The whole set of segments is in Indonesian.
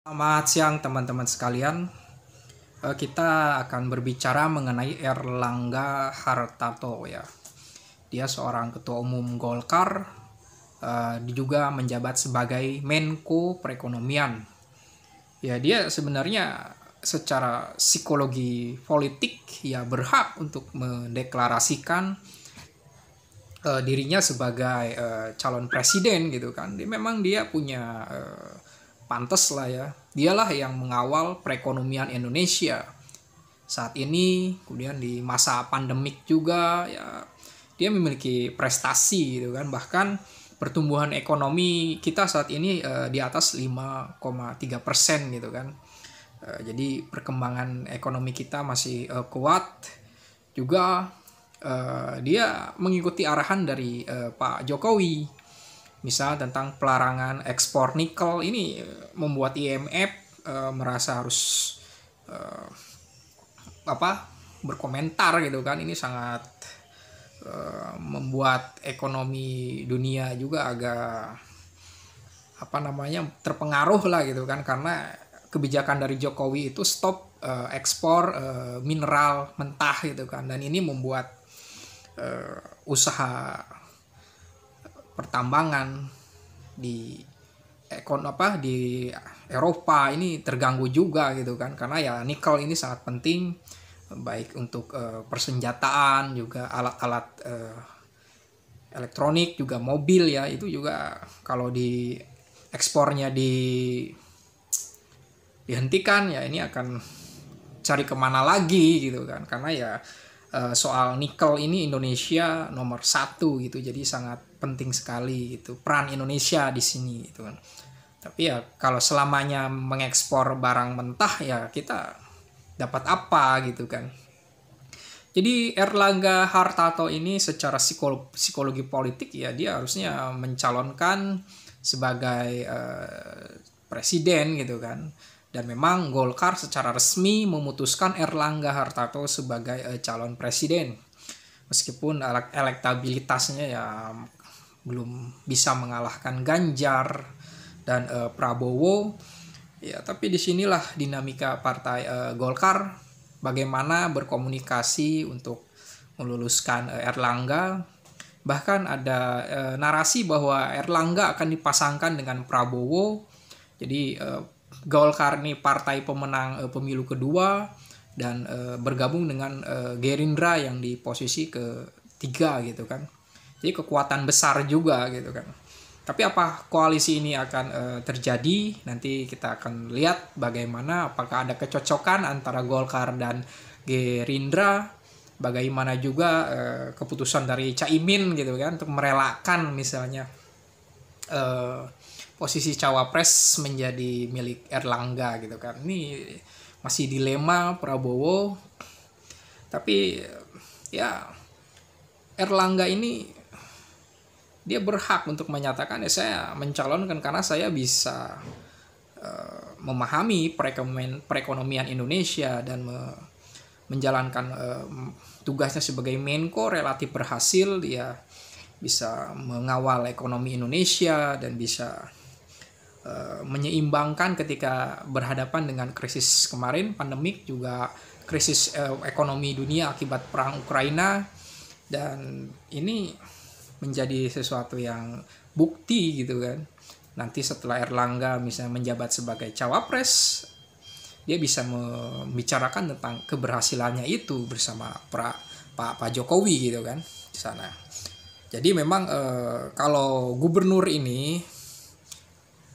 Selamat siang teman-teman sekalian. Kita akan berbicara mengenai Erlangga Hartarto ya. Dia seorang ketua umum Golkar, juga menjabat sebagai Menko Perekonomian. Ya, dia sebenarnya secara psikologi politik ya berhak untuk mendeklarasikan dirinya sebagai calon presiden gitu kan. Dia punya pantas lah ya. Dialah yang mengawal perekonomian Indonesia saat ini, kemudian di masa pandemik juga ya dia memiliki prestasi gitu kan. Bahkan pertumbuhan ekonomi kita saat ini di atas 5,3% gitu kan. Jadi perkembangan ekonomi kita masih kuat. Juga dia mengikuti arahan dari Pak Jokowi. Misal tentang pelarangan ekspor nikel ini membuat IMF merasa harus berkomentar gitu kan. Ini sangat membuat ekonomi dunia juga agak terpengaruh lah gitu kan, karena kebijakan dari Jokowi itu stop ekspor mineral mentah gitu kan, dan ini membuat usaha pertambangan di Eropa ini terganggu juga gitu kan, karena ya nikel ini sangat penting baik untuk persenjataan, juga alat-alat elektronik, juga mobil ya. Itu juga kalau di ekspornya dihentikan ya ini akan cari kemana lagi gitu kan, karena ya soal nikel ini Indonesia nomor 1 gitu, jadi sangat penting sekali gitu peran Indonesia di sini gitu kan. Tapi ya kalau selamanya mengekspor barang mentah ya kita dapat apa gitu kan. Jadi Erlangga Hartarto ini secara psikologi politik ya dia harusnya mencalonkan sebagai presiden gitu kan. Dan memang Golkar secara resmi memutuskan Erlangga Hartarto sebagai calon presiden. Meskipun elektabilitasnya ya belum bisa mengalahkan Ganjar dan Prabowo. Ya, tapi disinilah dinamika partai Golkar, bagaimana berkomunikasi untuk meluluskan Erlangga. Bahkan ada narasi bahwa Erlangga akan dipasangkan dengan Prabowo. Jadi Golkar ini partai pemenang pemilu kedua dan bergabung dengan Gerindra yang di posisi ketiga gitu kan. Jadi kekuatan besar juga gitu kan. Tapi apa koalisi ini akan terjadi, nanti kita akan lihat bagaimana, apakah ada kecocokan antara Golkar dan Gerindra, bagaimana juga keputusan dari Caimin gitu kan untuk merelakan misalnya posisi cawapres menjadi milik Erlangga gitu kan. Ini masih dilema Prabowo. Tapi ya Erlangga ini dia berhak untuk menyatakan ya saya mencalonkan karena saya bisa memahami perekonomian Indonesia dan menjalankan tugasnya sebagai Menko relatif berhasil. Dia bisa mengawal ekonomi Indonesia dan bisa menyeimbangkan ketika berhadapan dengan krisis kemarin, pandemik, juga krisis ekonomi dunia akibat perang Ukraina. Dan ini menjadi sesuatu yang bukti gitu kan. Nanti setelah Erlangga misalnya menjabat sebagai cawapres, dia bisa membicarakan tentang keberhasilannya itu bersama Pak Jokowi gitu kan di sana. Jadi memang kalau gubernur ini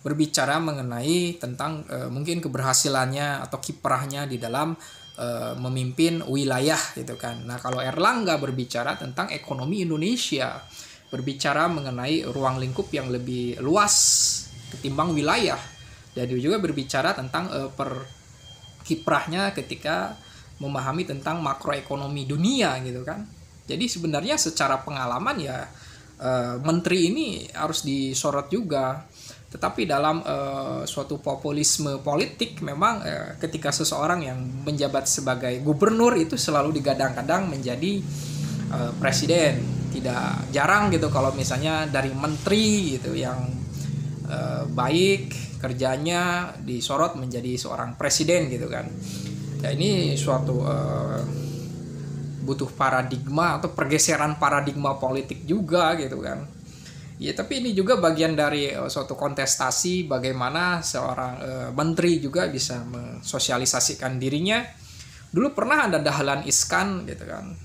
berbicara mengenai tentang mungkin keberhasilannya atau kiprahnya di dalam memimpin wilayah gitu kan. Nah, kalau Erlangga berbicara tentang ekonomi Indonesia, berbicara mengenai ruang lingkup yang lebih luas ketimbang wilayah. Jadi juga berbicara tentang kiprahnya ketika memahami tentang makroekonomi dunia gitu kan. Jadi sebenarnya secara pengalaman ya menteri ini harus disorot juga. Tetapi dalam suatu populisme politik memang ketika seseorang yang menjabat sebagai gubernur itu selalu digadang-gadang menjadi presiden. Tidak jarang gitu kalau misalnya dari menteri gitu yang baik, kerjanya disorot menjadi seorang presiden gitu kan. Ya ini suatu butuh paradigma atau pergeseran paradigma politik juga gitu kan. Ya tapi ini juga bagian dari suatu kontestasi bagaimana seorang menteri juga bisa mensosialisasikan dirinya. Dulu pernah ada Dahlan Iskan gitu kan.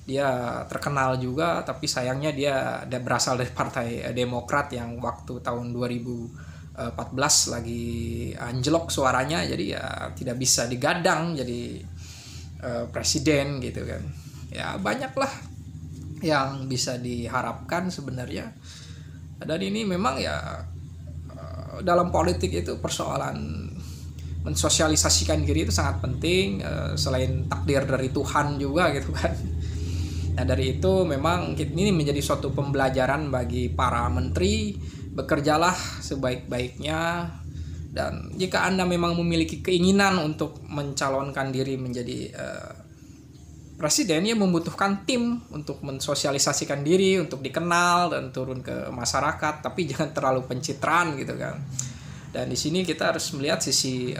Dia terkenal juga tapi sayangnya dia berasal dari Partai Demokrat yang waktu tahun 2014 lagi anjlok suaranya, jadi ya tidak bisa digadang jadi presiden gitu kan. Ya banyaklah yang bisa diharapkan sebenarnya. Dan ini memang ya dalam politik itu persoalan mensosialisasikan diri itu sangat penting, selain takdir dari Tuhan juga gitu kan. Nah dari itu memang ini menjadi suatu pembelajaran bagi para menteri. Bekerjalah sebaik-baiknya, dan jika Anda memang memiliki keinginan untuk mencalonkan diri menjadi presiden, ya membutuhkan tim untuk mensosialisasikan diri, untuk dikenal dan turun ke masyarakat, tapi jangan terlalu pencitraan gitu kan. Dan di sini kita harus melihat sisi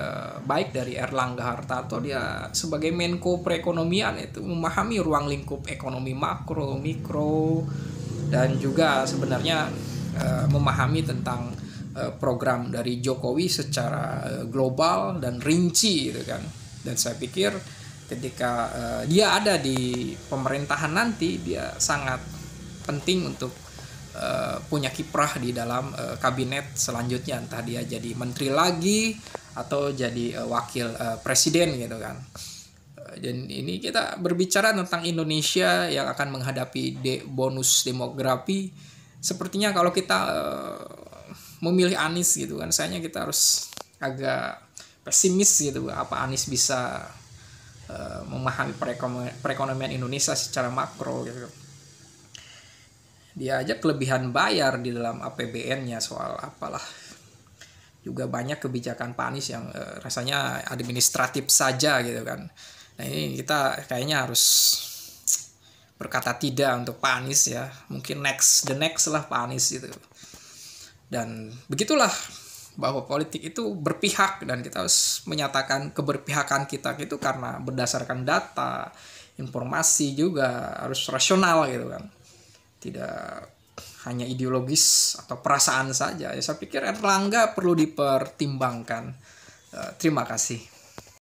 baik dari Erlangga Hartarto. Dia sebagai Menko Perekonomian itu memahami ruang lingkup ekonomi makro, mikro, dan juga sebenarnya memahami tentang program dari Jokowi secara global dan rinci gitu kan. Dan saya pikir ketika dia ada di pemerintahan nanti, dia sangat penting untuk punya kiprah di dalam kabinet selanjutnya, entah dia jadi menteri lagi atau jadi wakil presiden gitu kan. Dan ini kita berbicara tentang Indonesia yang akan menghadapi bonus demografi. Sepertinya kalau kita memilih Anies gitu kan, sayangnya kita harus agak pesimis gitu, apa Anies bisa memahami perekonomian Indonesia secara makro gitu. Dia aja kelebihan bayar di dalam APBN-nya soal apalah. Juga banyak kebijakan Pak Anies yang rasanya administratif saja gitu kan. Nah ini kita kayaknya harus berkata tidak untuk Pak Anies ya. Mungkin the next lah Pak Anies gitu. Dan begitulah bahwa politik itu berpihak, dan kita harus menyatakan keberpihakan kita itu karena berdasarkan data, informasi, juga harus rasional gitu kan. Tidak hanya ideologis atau perasaan saja. Ya, saya pikir Erlangga perlu dipertimbangkan. Terima kasih.